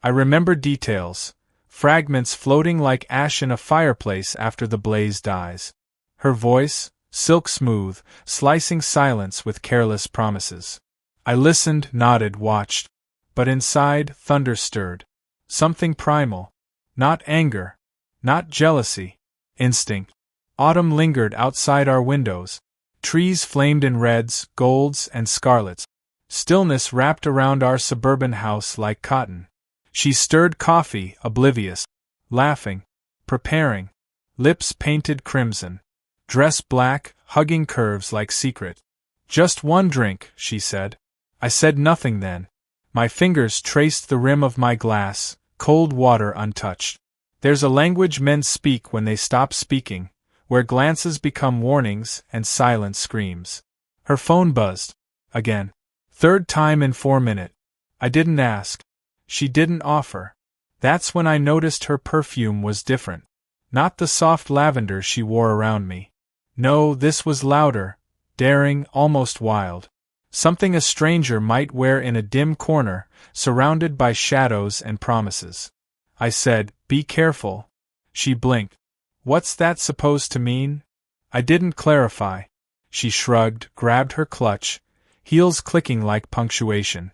I remember details, fragments floating like ash in a fireplace after the blaze dies. Her voice, silk smooth, slicing silence with careless promises. I listened, nodded, watched. But inside, thunder stirred. Something primal. Not anger. Not jealousy. Instinct. Autumn lingered outside our windows. Trees flamed in reds, golds, and scarlets. Stillness wrapped around our suburban house like cotton. She stirred coffee, oblivious. Laughing. Preparing. Lips painted crimson. Dress black, hugging curves like secret. Just one drink, she said. I said nothing then. My fingers traced the rim of my glass, cold water untouched. There's a language men speak when they stop speaking, where glances become warnings and silence screams. Her phone buzzed. Again. Third time in 4 minutes. I didn't ask. She didn't offer. That's when I noticed her perfume was different. Not the soft lavender she wore around me. No, this was louder, daring, almost wild. Something a stranger might wear in a dim corner, surrounded by shadows and promises. I said, "Be careful." She blinked. "What's that supposed to mean?" I didn't clarify. She shrugged, grabbed her clutch, heels clicking like punctuation.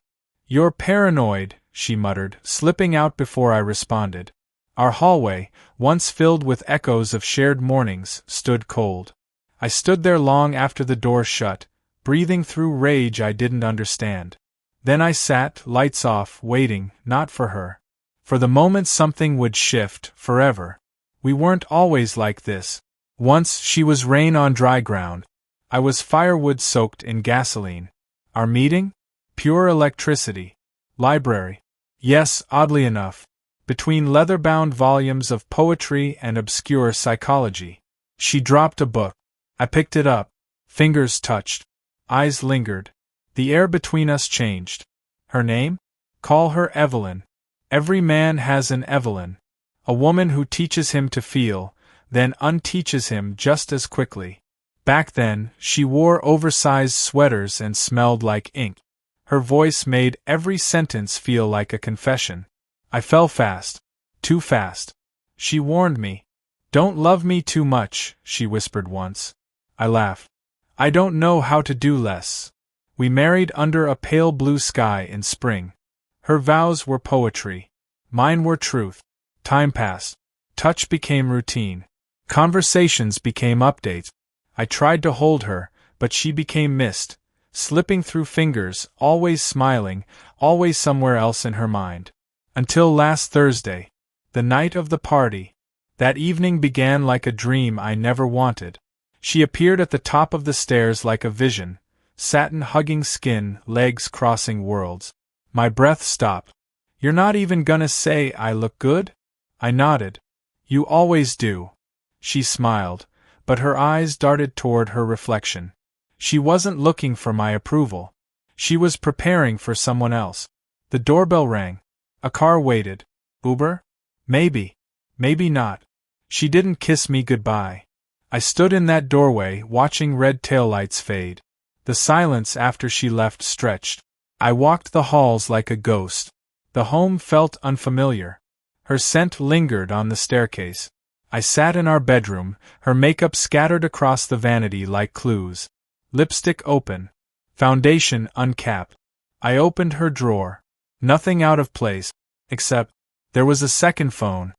"You're paranoid," she muttered, slipping out before I responded. Our hallway, once filled with echoes of shared mornings, stood cold. I stood there long after the door shut, breathing through rage I didn't understand. Then I sat, lights off, waiting, not for her. For the moment something would shift, forever. We weren't always like this. Once she was rain on dry ground. I was firewood soaked in gasoline. Our meeting? Pure electricity. Library. Yes, oddly enough. Between leather-bound volumes of poetry and obscure psychology. She dropped a book. I picked it up. Fingers touched. Eyes lingered. The air between us changed. Her name? Call her Evelyn. Every man has an Evelyn. A woman who teaches him to feel, then unteaches him just as quickly. Back then, she wore oversized sweaters and smelled like ink. Her voice made every sentence feel like a confession. I fell fast. Too fast. She warned me. "Don't love me too much," she whispered once. I laughed. "I don't know how to do less." We married under a pale blue sky in spring. Her vows were poetry. Mine were truth. Time passed. Touch became routine. Conversations became updates. I tried to hold her, but she became mist, slipping through fingers, always smiling, always somewhere else in her mind. Until last Thursday. The night of the party. That evening began like a dream I never wanted. She appeared at the top of the stairs like a vision, satin hugging skin, legs crossing worlds. My breath stopped. "You're not even gonna say I look good?" I nodded. "You always do." She smiled, but her eyes darted toward her reflection. She wasn't looking for my approval. She was preparing for someone else. The doorbell rang. A car waited. Uber? Maybe. Maybe not. She didn't kiss me goodbye. I stood in that doorway, watching red taillights fade. The silence after she left stretched. I walked the halls like a ghost. The home felt unfamiliar. Her scent lingered on the staircase. I sat in our bedroom, her makeup scattered across the vanity like clues. Lipstick open. Foundation uncapped. I opened her drawer. Nothing out of place, except there was a second phone.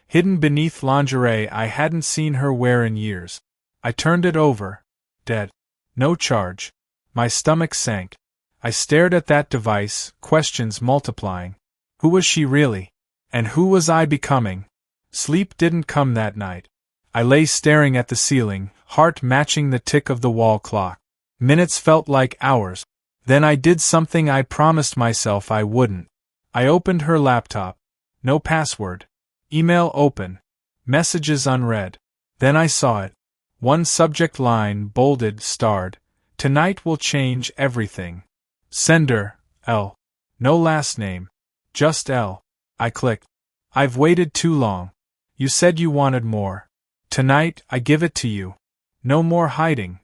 Hidden beneath lingerie I hadn't seen her wear in years. I turned it over. Dead. No charge. My stomach sank. I stared at that device, questions multiplying. Who was she really? And who was I becoming? Sleep didn't come that night. I lay staring at the ceiling, heart matching the tick of the wall clock. Minutes felt like hours. Then I did something I promised myself I wouldn't. I opened her laptop. No password. Email open. Messages unread. Then I saw it. One subject line, bolded, starred. Tonight will change everything. Sender, L. No last name. Just L. I clicked. I've waited too long. You said you wanted more. Tonight, I give it to you. No more hiding.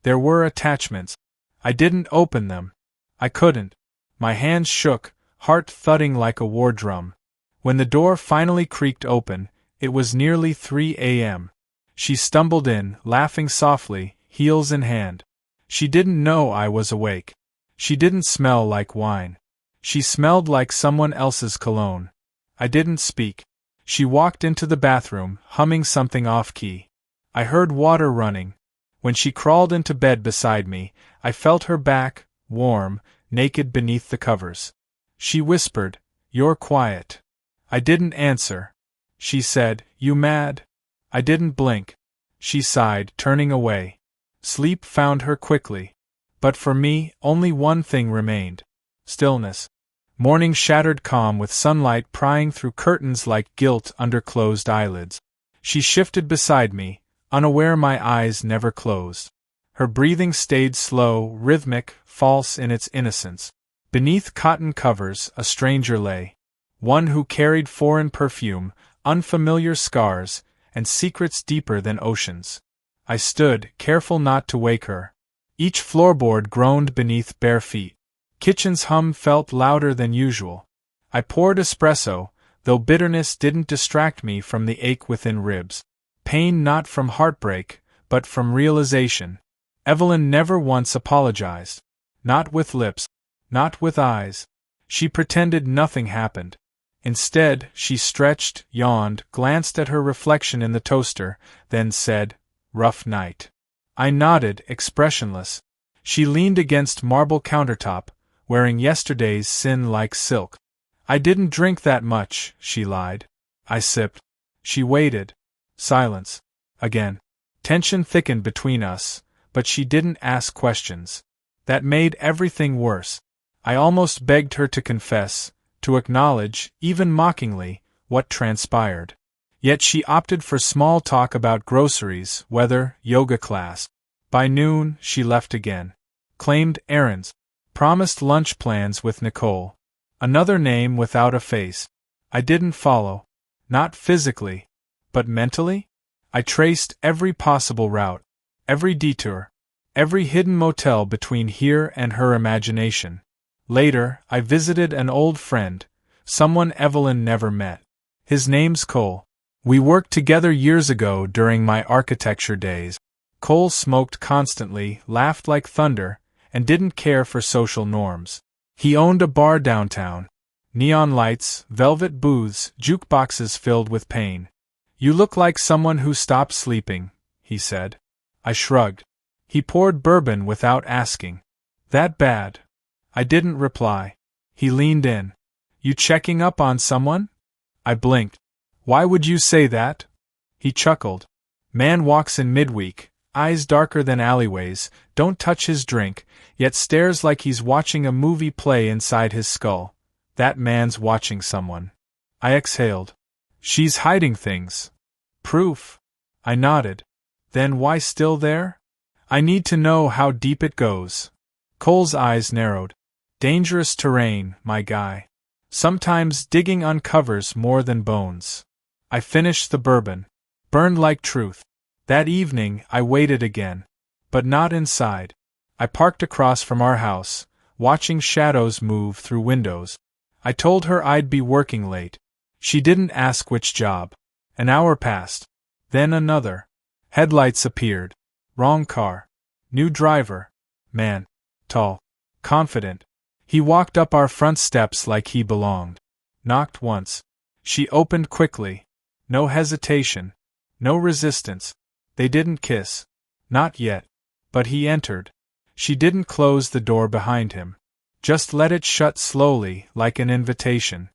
There were attachments. I didn't open them. I couldn't. My hands shook, heart thudding like a war drum. When the door finally creaked open, it was nearly 3 a.m. She stumbled in, laughing softly, heels in hand. She didn't know I was awake. She didn't smell like wine. She smelled like someone else's cologne. I didn't speak. She walked into the bathroom, humming something off-key. I heard water running. When she crawled into bed beside me, I felt her back, warm, naked beneath the covers. She whispered, "You're quiet." I didn't answer. She said, "You mad?" I didn't blink. She sighed, turning away. Sleep found her quickly. But for me, only one thing remained. Stillness. Morning shattered calm with sunlight prying through curtains like guilt under closed eyelids. She shifted beside me, unaware my eyes never closed. Her breathing stayed slow, rhythmic, false in its innocence. Beneath cotton covers, a stranger lay. One who carried foreign perfume, unfamiliar scars, and secrets deeper than oceans. I stood, careful not to wake her. Each floorboard groaned beneath bare feet. Kitchen's hum felt louder than usual. I poured espresso, though bitterness didn't distract me from the ache within ribs. Pain not from heartbreak, but from realization. Evelyn never once apologized. Not with lips. Not with eyes. She pretended nothing happened. Instead, she stretched, yawned, glanced at her reflection in the toaster, then said, "Rough night." I nodded, expressionless. She leaned against marble countertop, wearing yesterday's sin like silk. "I didn't drink that much," she lied. I sipped. She waited. Silence. Again. Tension thickened between us, but she didn't ask questions. That made everything worse. I almost begged her to confess, to acknowledge, even mockingly, what transpired. Yet she opted for small talk about groceries, weather, yoga class. By noon, she left again. Claimed errands. Promised lunch plans with Nicole. Another name without a face. I didn't follow. Not physically. But mentally? I traced every possible route. Every detour. Every hidden motel between here and her imagination. Later, I visited an old friend, someone Evelyn never met. His name's Cole. We worked together years ago during my architecture days. Cole smoked constantly, laughed like thunder, and didn't care for social norms. He owned a bar downtown. Neon lights, velvet booths, jukeboxes filled with pain. "You look like someone who stopped sleeping," he said. I shrugged. He poured bourbon without asking. "That bad?" I didn't reply. He leaned in. "You checking up on someone?" I blinked. "Why would you say that?" He chuckled. "Man walks in midweek, eyes darker than alleyways, don't touch his drink, yet stares like he's watching a movie play inside his skull. That man's watching someone." I exhaled. "She's hiding things." "Proof?" I nodded. "Then why still there?" "I need to know how deep it goes." Cole's eyes narrowed. "Dangerous terrain, my guy. Sometimes digging uncovers more than bones." I finished the bourbon. Burned like truth. That evening, I waited again. But not inside. I parked across from our house, watching shadows move through windows. I told her I'd be working late. She didn't ask which job. An hour passed. Then another. Headlights appeared. Wrong car. New driver. Man. Tall. Confident. He walked up our front steps like he belonged. Knocked once. She opened quickly. No hesitation. No resistance. They didn't kiss. Not yet. But he entered. She didn't close the door behind him. Just let it shut slowly, like an invitation.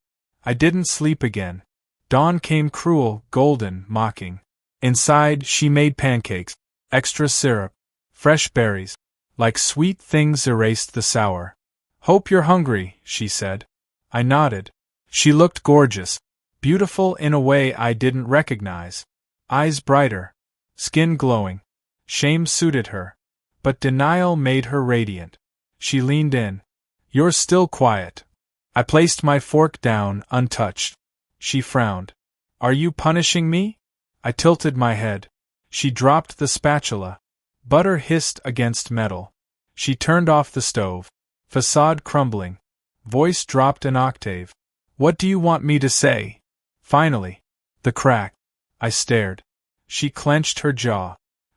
I didn't sleep again. Dawn came cruel, golden, mocking. Inside, she made pancakes. Extra syrup. Fresh berries. Like sweet things erased the sour. "Hope you're hungry," she said. I nodded. She looked gorgeous. Beautiful in a way I didn't recognize. Eyes brighter. Skin glowing. Shame suited her. But denial made her radiant. She leaned in. "You're still quiet." I placed my fork down, untouched. She frowned. "Are you punishing me?" I tilted my head. She dropped the spatula. Butter hissed against metal. She turned off the stove. Facade crumbling. Voice dropped an octave. What do you want me to say? Finally. The crack. I stared. She clenched her jaw.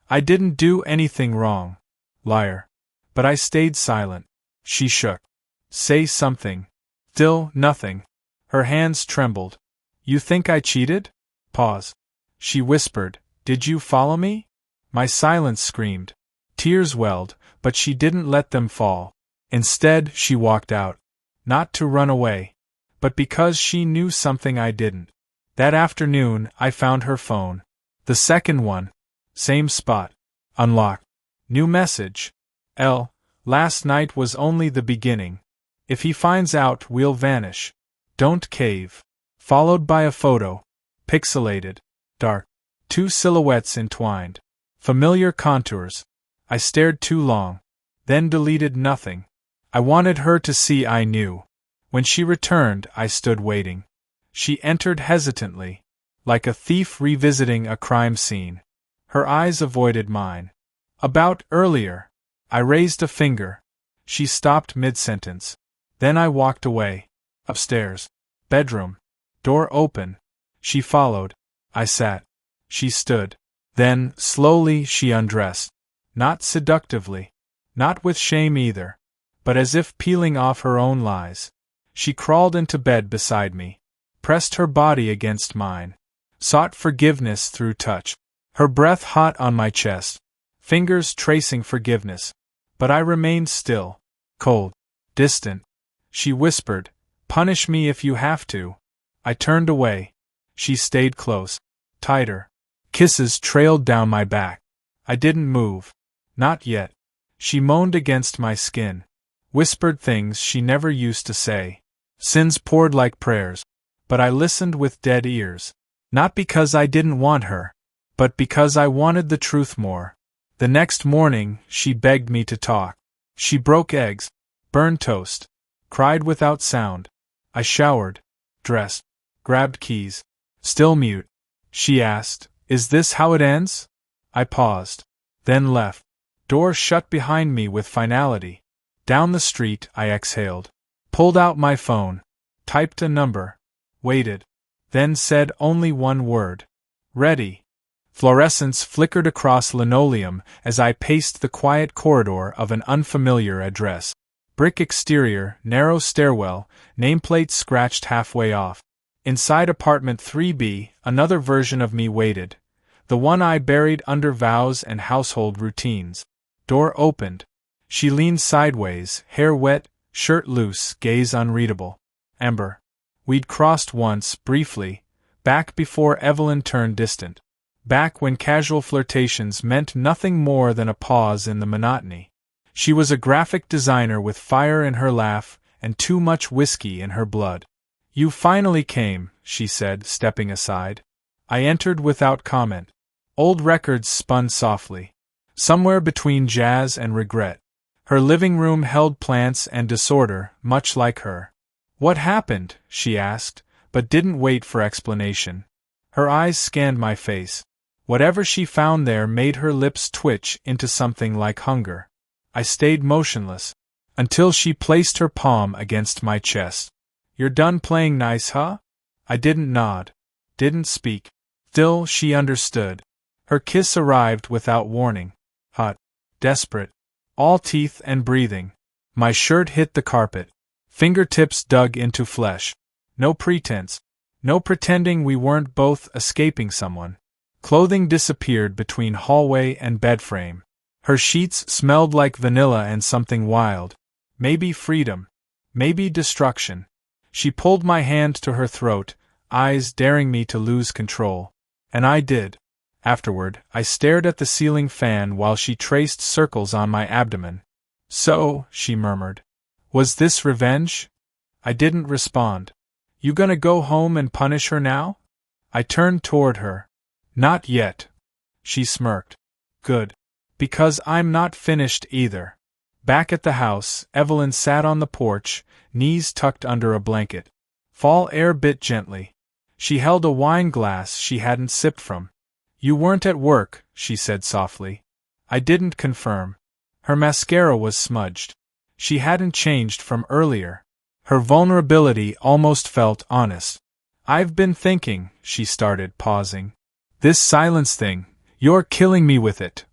I didn't do anything wrong. Liar. But I stayed silent. She shook. Say something. Still nothing. Her hands trembled. You think I cheated? Pause. She whispered, Did you follow me? My silence screamed. Tears welled, but she didn't let them fall. Instead, she walked out. Not to run away, but because she knew something I didn't. That afternoon, I found her phone. The second one. Same spot. Unlocked. New message. L. Last night was only the beginning. If he finds out, we'll vanish. Don't cave. Followed by a photo. Pixelated. Dark. Two silhouettes entwined. Familiar contours. I stared too long. Then deleted nothing. I wanted her to see I knew. When she returned, I stood waiting. She entered hesitantly, like a thief revisiting a crime scene. Her eyes avoided mine. About earlier. I raised a finger. She stopped mid-sentence. Then I walked away. Upstairs. Bedroom. Door open. She followed. I sat. She stood. Then, slowly, she undressed. Not seductively. Not with shame either. But as if peeling off her own lies. She crawled into bed beside me. Pressed her body against mine. Sought forgiveness through touch. Her breath hot on my chest. Fingers tracing forgiveness. But I remained still. Cold. Distant. She whispered, Punish me if you have to. I turned away. She stayed close. Tighter. Kisses trailed down my back. I didn't move. Not yet. She moaned against my skin. Whispered things she never used to say. Sins poured like prayers. But I listened with dead ears. Not because I didn't want her, but because I wanted the truth more. The next morning, she begged me to talk. She broke eggs, burned toast, cried without sound. I showered, dressed, grabbed keys. Still mute. She asked, Is this how it ends? I paused. Then left. Door shut behind me with finality. Down the street, I exhaled. Pulled out my phone. Typed a number. Waited. Then said only one word. Ready. Fluorescence flickered across linoleum as I paced the quiet corridor of an unfamiliar address. Brick exterior, narrow stairwell, nameplate scratched halfway off. Inside apartment 3B, another version of me waited. The one I buried under vows and household routines. Door opened. She leaned sideways, hair wet, shirt loose, gaze unreadable. Amber. We'd crossed once, briefly, back before Evelyn turned distant. Back when casual flirtations meant nothing more than a pause in the monotony. She was a graphic designer with fire in her laugh and too much whiskey in her blood. You finally came, she said, stepping aside. I entered without comment. Old records spun softly. Somewhere between jazz and regret. Her living room held plants and disorder, much like her. What happened? She asked, but didn't wait for explanation. Her eyes scanned my face. Whatever she found there made her lips twitch into something like hunger. I stayed motionless, until she placed her palm against my chest. You're done playing nice, huh? I didn't nod. Didn't speak. Still, she understood. Her kiss arrived without warning. Hot. Desperate. All teeth and breathing. My shirt hit the carpet. Fingertips dug into flesh. No pretense. No pretending we weren't both escaping someone. Clothing disappeared between hallway and bedframe. Her sheets smelled like vanilla and something wild. Maybe freedom. Maybe destruction. She pulled my hand to her throat, eyes daring me to lose control. And I did. Afterward, I stared at the ceiling fan while she traced circles on my abdomen. So, she murmured. Was this revenge? I didn't respond. You gonna go home and punish her now? I turned toward her. Not yet. She smirked. Good. Because I'm not finished either. Back at the house, Evelyn sat on the porch, knees tucked under a blanket. Fall air bit gently. She held a wine glass she hadn't sipped from. You weren't at work, she said softly. I didn't confirm. Her mascara was smudged. She hadn't changed from earlier. Her vulnerability almost felt honest. "I've been thinking," she started, pausing. "This silence thing, you're killing me with it."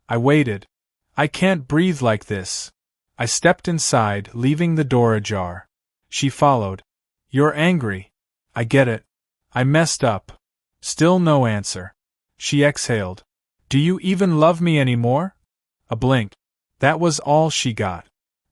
I waited. "I can't breathe like this." I stepped inside, leaving the door ajar. She followed. "You're angry. I get it. I messed up." Still no answer. She exhaled. "Do you even love me anymore?" A blink. That was all she got.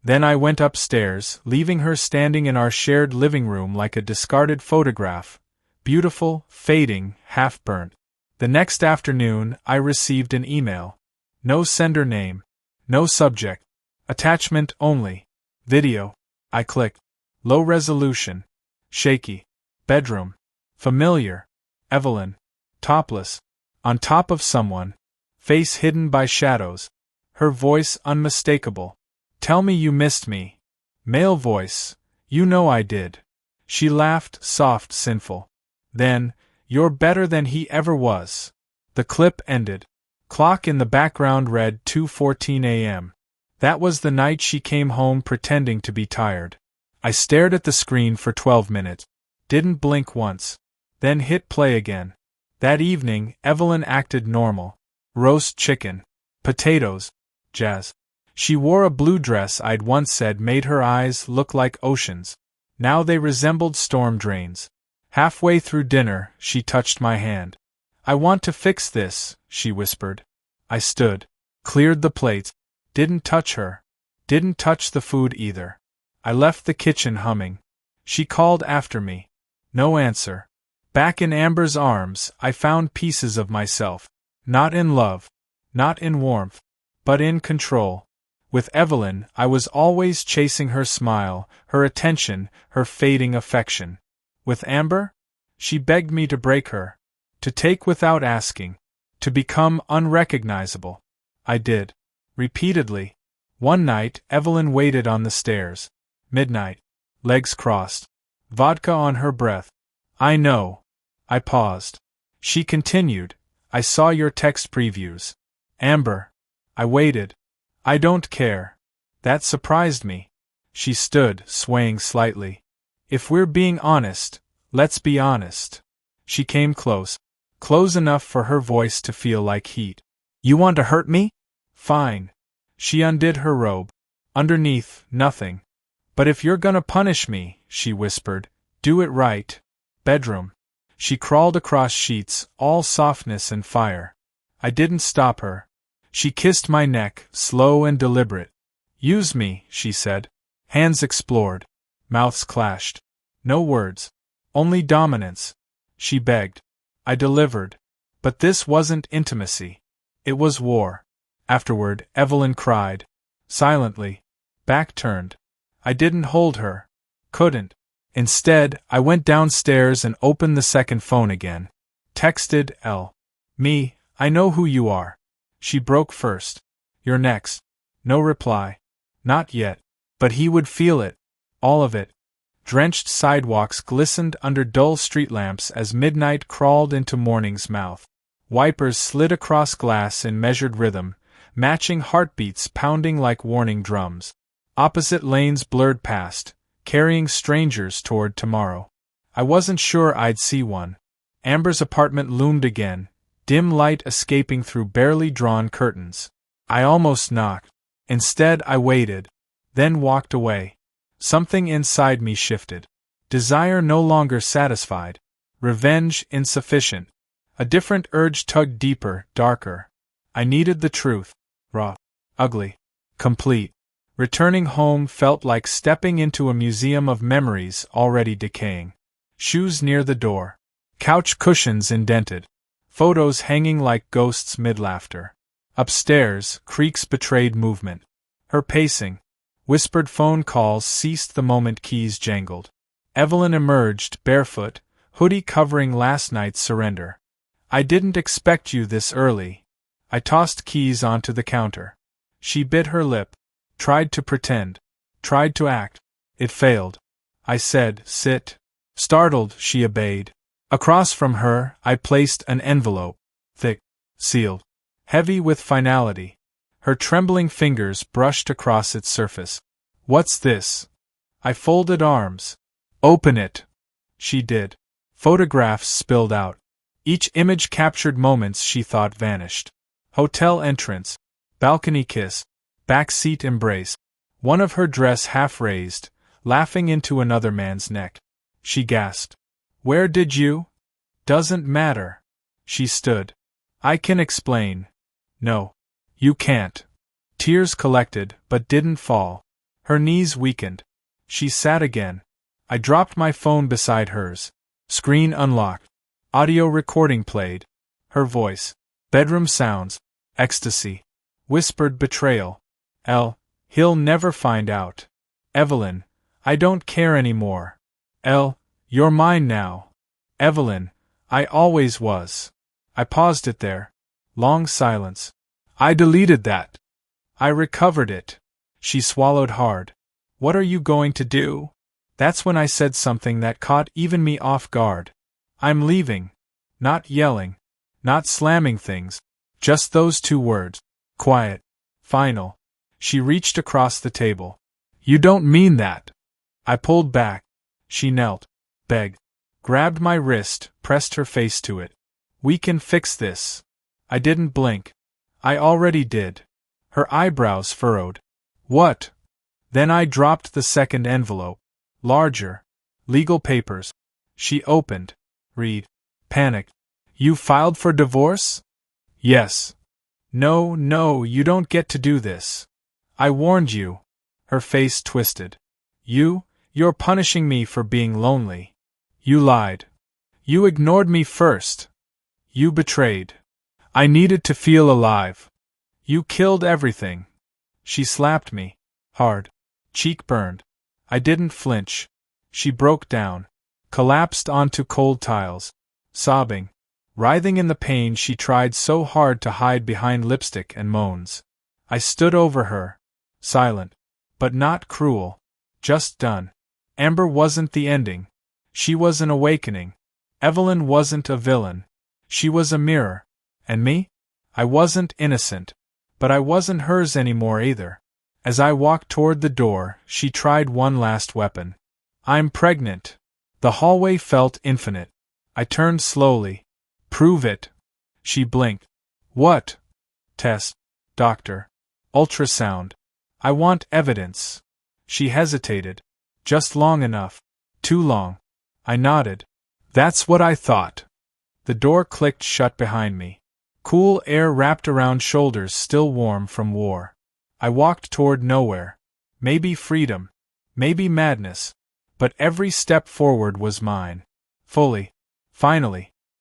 Then I went upstairs, leaving her standing in our shared living room like a discarded photograph, beautiful, fading, half-burnt. The next afternoon, I received an email. No sender name. No subject. Attachment only. Video. I clicked. Low resolution. Shaky. Bedroom. Familiar. Evelyn. Topless. On top of someone. Face hidden by shadows. Her voice unmistakable. "Tell me you missed me." Male voice. "You know I did." She laughed, soft, sinful. Then, "You're better than he ever was." The clip ended. Clock in the background read 2:14 a.m. That was the night she came home pretending to be tired. I stared at the screen for 12 minutes. Didn't blink once. Then hit play again. That evening, Evelyn acted normal. Roast chicken. Potatoes. Jazz. She wore a blue dress I'd once said made her eyes look like oceans. Now they resembled storm drains. Halfway through dinner, she touched my hand. "I want to fix this," she whispered. I stood. Cleared the plates. Didn't touch her. Didn't touch the food either. I left the kitchen humming. She called after me. No answer. Back in Amber's arms, I found pieces of myself. Not in love. Not in warmth. But in control. With Evelyn, I was always chasing her smile, her attention, her fading affection. With Amber? She begged me to break her. To take without asking. To become unrecognizable. I did. Repeatedly. One night, Evelyn waited on the stairs. Midnight. Legs crossed. Vodka on her breath. "I know." I paused. She continued. "I saw your text previews." "Amber." I waited. "I don't care." That surprised me. She stood, swaying slightly. "If we're being honest, let's be honest." She came close. Close enough for her voice to feel like heat. "You want to hurt me? Fine." She undid her robe. Underneath, nothing. "But if you're gonna punish me," she whispered, "do it right." Bedroom. She crawled across sheets, all softness and fire. I didn't stop her. She kissed my neck, slow and deliberate. "Use me," she said. Hands explored. Mouths clashed. No words. Only dominance. She begged. I delivered. But this wasn't intimacy. It was war. Afterward, Evelyn cried. Silently. Back turned. I didn't hold her. Couldn't. Instead, I went downstairs and opened the second phone again. Texted L. "Me, I know who you are." She broke first. "You're next." No reply. Not yet. But he would feel it. All of it. Drenched sidewalks glistened under dull street lamps as midnight crawled into morning's mouth. Wipers slid across glass in measured rhythm, matching heartbeats pounding like warning drums. Opposite lanes blurred past, carrying strangers toward tomorrow. I wasn't sure I'd see one. Amber's apartment loomed again, dim light escaping through barely drawn curtains. I almost knocked. Instead, I waited, then walked away. Something inside me shifted. Desire no longer satisfied. Revenge insufficient. A different urge tugged deeper, darker. I needed the truth. Raw. Ugly. Complete. Returning home felt like stepping into a museum of memories already decaying. Shoes near the door. Couch cushions indented. Photos hanging like ghosts mid-laughter. Upstairs, creaks betrayed movement. Her pacing. Whispered phone calls ceased the moment keys jangled. Evelyn emerged, barefoot, hoodie covering last night's surrender. "I didn't expect you this early." I tossed keys onto the counter. She bit her lip. Tried to pretend. Tried to act. It failed. I said, "Sit." Startled, she obeyed. Across from her, I placed an envelope. Thick. Sealed. Heavy with finality. Her trembling fingers brushed across its surface. "What's this?" I folded arms. Open it. She did. Photographs spilled out. Each image captured moments she thought vanished. Hotel entrance, balcony kiss, backseat embrace, one of her dress half raised, laughing into another man's neck. She gasped. Where did you? Doesn't matter. She stood. I can explain. No. You can't. Tears collected, but didn't fall. Her knees weakened. She sat again. I dropped my phone beside hers. Screen unlocked. Audio recording played. Her voice. Bedroom sounds. Ecstasy. Whispered betrayal. He'll never find out. Evelyn, I don't care anymore. You're mine now. Evelyn, I always was. I paused it there. Long silence. I deleted that. I recovered it. She swallowed hard. What are you going to do? That's when I said something that caught even me off guard. I'm leaving. Not yelling. Not slamming things. Just those two words. Quiet. Final. She reached across the table. You don't mean that. I pulled back. She knelt. Begged. Grabbed my wrist, pressed her face to it. We can fix this. I didn't blink. I already did. Her eyebrows furrowed. What? Then I dropped the second envelope. Larger. Legal papers. She opened. Read. Panicked. You filed for divorce? Yes. No, you don't get to do this. I warned you. Her face twisted. You're punishing me for being lonely. You lied. You ignored me first. You betrayed. I needed to feel alive. You killed everything. She slapped me. Hard. Cheek burned. I didn't flinch. She broke down. Collapsed onto cold tiles. Sobbing. Writhing in the pain she tried so hard to hide behind lipstick and moans. I stood over her. Silent. But not cruel. Just done. Amber wasn't the ending. She was an awakening. Evelyn wasn't a villain. She was a mirror. And me? I wasn't innocent. But I wasn't hers anymore either. As I walked toward the door, she tried one last weapon. I'm pregnant. The hallway felt infinite. I turned slowly. Prove it. She blinked. What? Test. Doctor. Ultrasound. I want evidence. She hesitated. Just long enough. Too long. I nodded. That's what I thought. The door clicked shut behind me. Cool air wrapped around shoulders still warm from war. I walked toward nowhere. Maybe freedom. Maybe madness. But every step forward was mine. Fully. Finally.